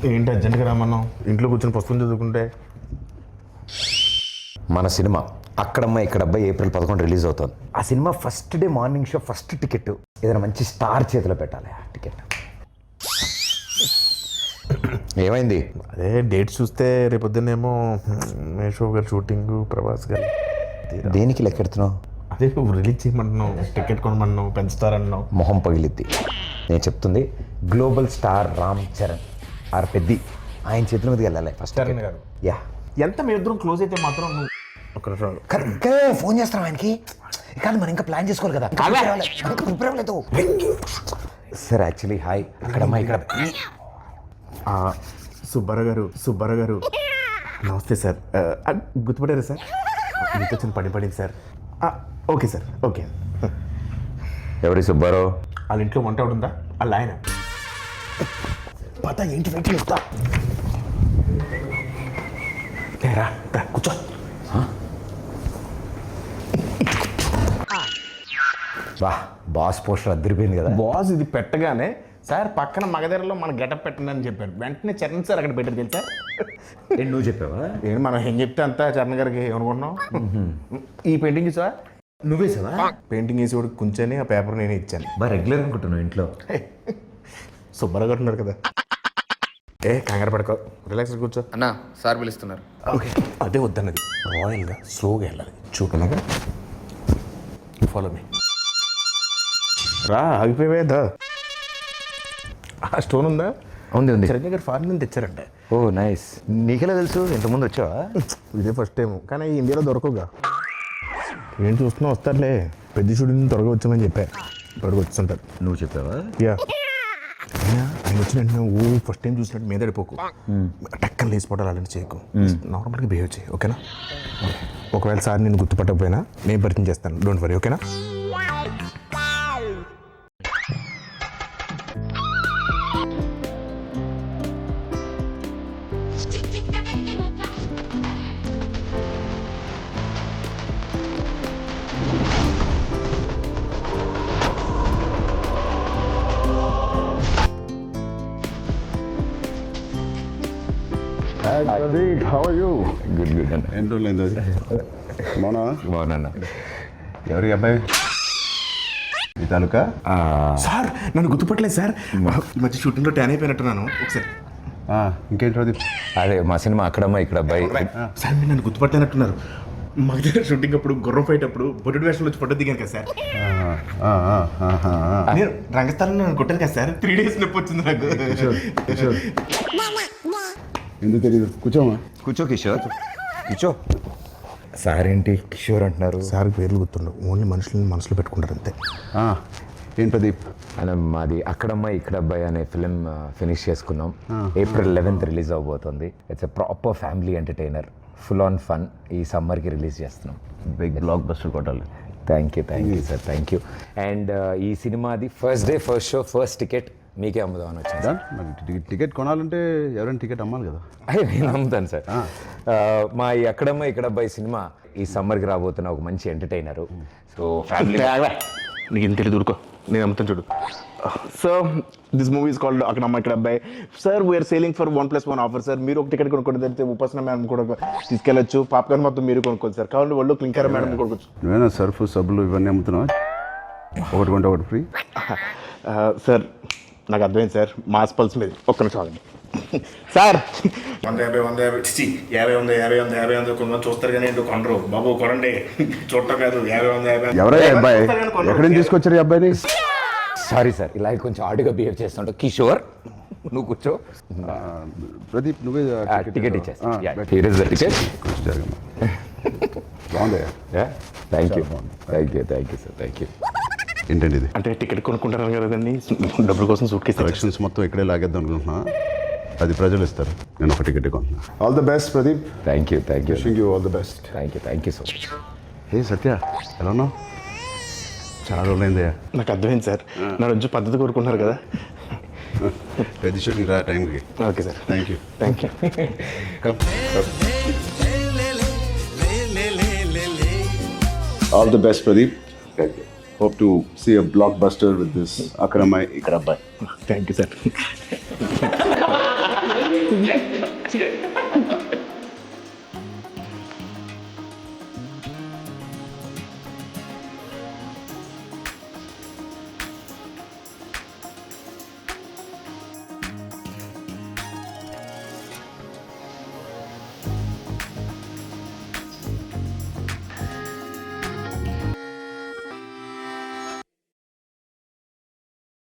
ఏంటి అర్జెంట్గా రామన్నాం? ఇంట్లో కూర్చొని పుస్తకం చదువుకుంటే. మన సినిమా అక్కడమ్మ ఇక్కడ అబ్బాయి April 11 రిలీజ్ అవుతుంది. ఆ cinema first day morning show first ticket ఏదైనా మంచి స్టార్ చేతిలో పెట్టాలి. ఆ టికెట్ ఏమైంది? అదే డేట్ చూస్తే రేపొద్దునేమో మేషో గారు షూటింగ్, ప్రభాస్ గారు. దేనికి లెక్కెడుతున్నావు? అదే నువ్వు రిలీజ్ చేయమంటున్నావు, టికెట్ కొనమన్నావు, పెంచుతారన్నావు. మొహం పగిలిద్ది. నేను చెప్తుంది గ్లోబల్ స్టార్ రామ్ చరణ్ ఆర్ పెద్ది ఆయన చేతుల మీదకి వెళ్ళాలి ఫస్ట్. చరణ్ గారు యా ఎంత మీ ఇద్దరం క్లోజ్ అయితే మాత్రం నువ్వు ఒక నిమిషం ఇంకా ఫోన్ చేస్తాం ఆయనకి. కాదు మనం ఇంకా ప్లాన్ చేసుకోవాలి కదా. ప్రిపేర్ అవ్వలేదు సార్. యాక్చువల్లీ హాయ్ అక్కడమ్మా ఇక్కడ సుబ్బారావు గారు నమస్తే సార్. గుర్తుపడారా సార్? మీతో వచ్చిన పడింది సార్. Okay sir, okay. ఎవరి సుబ్బారావు? వాళ్ళ ఇంట్లో వంట ఉందా? వాళ్ళ ఆయన పత ఏంటి వెయిట్ చేస్తా. రా కూర్చో. వా బాస్ పోస్టర్ అద్దరిపోయింది కదా. బాస్ ఇది పెట్టగానే సార్ పక్కన మగధరలో మన గెటప్ పెట్టండి అని చెప్పాడు. వెంటనే చరణ్ సార్ అక్కడ పెట్టారు తెలుసా? నువ్వు చెప్పావా? ఏంటి మనం ఏం చెప్తే అంతా చరణ్ గారికి ఏమనుకుంటున్నాం. ఈ పెయింటింగ్ సార్ నువ్వే సార్ పెయింటింగ్ వేసి కూడా కూర్చొని ఆ పేపర్ నేనే ఇచ్చాను. బాగా రెగ్యులర్ అనుకుంటున్నావు ఇంట్లో. సుబ్బారావు గారు ఉన్నారు కదా. కంగారు పడుకో, రిలాక్స్ కూర్చో. అన్నా సార్ పిలుస్తున్నారు. ఓకే అదే వద్దన్నది. రాయల్గా స్లోగా వెళ్ళాలి. చూడలాగా ఫాలో మీ. రా ఆగిపోయేదా? ఆ స్టోన్ ఉందా? ఉంది. చిరంజీవి గారు ఫారెన్ నుంచి తెచ్చారంటే. ఓ నైస్. నీకెలా తెలుసు? ఇంతకుముందు వచ్చావా? ఇదే ఫస్ట్ టైం, కానీ ఇండియాలో దొరకవుగా. ఏం చూస్తున్నా వస్తారులే. పెద్ద షూటింగ్ త్వరగా వచ్చామని చెప్పా. త్వరగా వచ్చుంటారు. నువ్వు చెప్పావా? యా ఆయన వచ్చిన వెంటనే ఫస్ట్ టైం చూసినట్టు మీద పడిపోకు. టక్కన లేచిపోవడాలు అలాంటి చేయకు. నార్మల్గా బిహేవ్ చేయి, ఓకేనా? ఒకవేళ సార్ నేను గుర్తుపట్టకపోయినా నేను పరిచయం చేస్తాను. డోంట్ వరీ, ఓకేనా? How are you? గుడ్ అన్న. ఎన్ని రోజులైంది అది? బాగున్నా. ఎవరి అబ్బాయి? ఈ తాలూకా? సార్ నన్ను గుర్తుపట్టలేదు సార్. ఈ మధ్య షూటింగ్లో ట్యాన్ అయిపోయినట్టున్నాను. ఒకసారి ఇంకేంటి అది? అదే మా సినిమా అక్కడమ్మా ఇక్కడ అబ్బాయి. సార్ మీరు నన్ను గుర్తుపట్టలేనట్టున్నారు. మా దగ్గర షూటింగ్ అప్పుడు గుర్రం ఫైట్ అప్పుడు బొడ్డు వేషంలో వచ్చి ఫోటో దిగాను కదా సార్. నేను రంగస్థలంలో నన్ను కొట్టాను కదా సార్. 3 days నొప్పి వచ్చింది నాకు. ఎందుకు తెలియదు? కూర్చోమా. కూర్చో కిషోర్, కూర్చో. సార్ ఏంటి కిషోర్ అంటున్నారు? సార్ పేర్లు గుర్తుండవు, ఓన్లీ మనుషులని మనసులో పెట్టుకుంటారు అంతే. ఏం ప్రదీప్? అలా మాది అక్కడమ్మ ఇక్కడ అబ్బాయి అనే ఫిలిం ఫినిష్ చేసుకున్నాం. April 11 రిలీజ్ అవబోతుంది. It's a proper family entertainer, full on fun. ఈ సమ్మర్కి రిలీజ్ చేస్తున్నాం. బిగ్ బ్లాక్ బస్టర్ కొట్టాలి. Thank you sir, thank you. And ఈ సినిమాది first day first show first ticket మీకే అమ్ముదామని వచ్చింది. మరి టికెట్ కొనాలంటే ఎవరైనా టికెట్ అమ్మాలి కదా. నేను అమ్ముతాను సార్. మా ఈ అక్కడమ్మ ఇక్కడ అబ్బాయి సినిమా ఈ సమ్మర్కి రాబోతున్న ఒక మంచి ఎంటర్టైనరు. సో ఫ్యామిలీ నీకు ఇంత తెలియదు, ఊరుకో. నేను అమ్ముతాను చూడు. So this movie is called Akkadamma Ikkada Abbayi. Sir we are selling for 1+1 offer sir. మీరు ఒక టికెట్ కొనుక్కోండి, తెలిస్తే ఉపాసన మేడం కూడా తీసుకెళ్ళచ్చు. పాప్కార్న్ మొత్తం మీరు కొనుక్కోండి సార్. కావాలి వాళ్ళు క్లింకర్ మేడం కొనుక్కోవచ్చు. నువ్వేనా సర్ఫ్ సబ్బులు ఇవన్నీ అమ్ముతున్నావా? ఒకటి కొంటే ఒకటి ఫ్రీ. సార్ నాకు అర్థమైంది సార్, మాస్ పల్స్ మీద. ఒక్క నిమిషం ఆగండి సార్. 150 కొంతమంది చూస్తారు కానీ ఏంటో కొనరు. బాబు కొనండి, చూడటం కాదు. 50 ఎవరయ్యా అబ్బాయి? ఎక్కడి నుంచి తీసుకొచ్చారు ఈ అబ్బాయిని? సారీ సార్, ఇలా కొంచెం ఆడుగా బిహేవ్ చేస్తుంటావు. కిషోర్ నువ్వు కూర్చో. ప్రదీప్ నువ్వే టికెట్ ఇచ్చేస్తా. Here is the ticket. బాగుందయ్యా. Thank you sir, thank you. ఏంటండి ఇది? అంటే టికెట్ కొనుక్కుంటారు కదండి, డబ్బుల కోసం సూట్ కేసు కలెక్షన్స్ మొత్తం ఇక్కడే లాగేద్దాం అనుకుంటున్నా. అది ప్రజలు ఇస్తారు, నేను ఒక టికెట్ కొంటున్నా. All the best Pradeep. Thank you wishing you all the best. Thank you so much. Hey Satya, ఎలా ఉన్నావు? చాలా రోజులైందయ్యా. నాకు అర్థమైంది సార్, నా రోజు పద్ధతి కోరుకుంటున్నారు కదా. పెద్ద షూటింగ్ రా టైంకి. Okay sir, thank you. All the best, Pradeep. Thank you. Hope to see a blockbuster with this Akramai Ikrabbai. Thank you sir.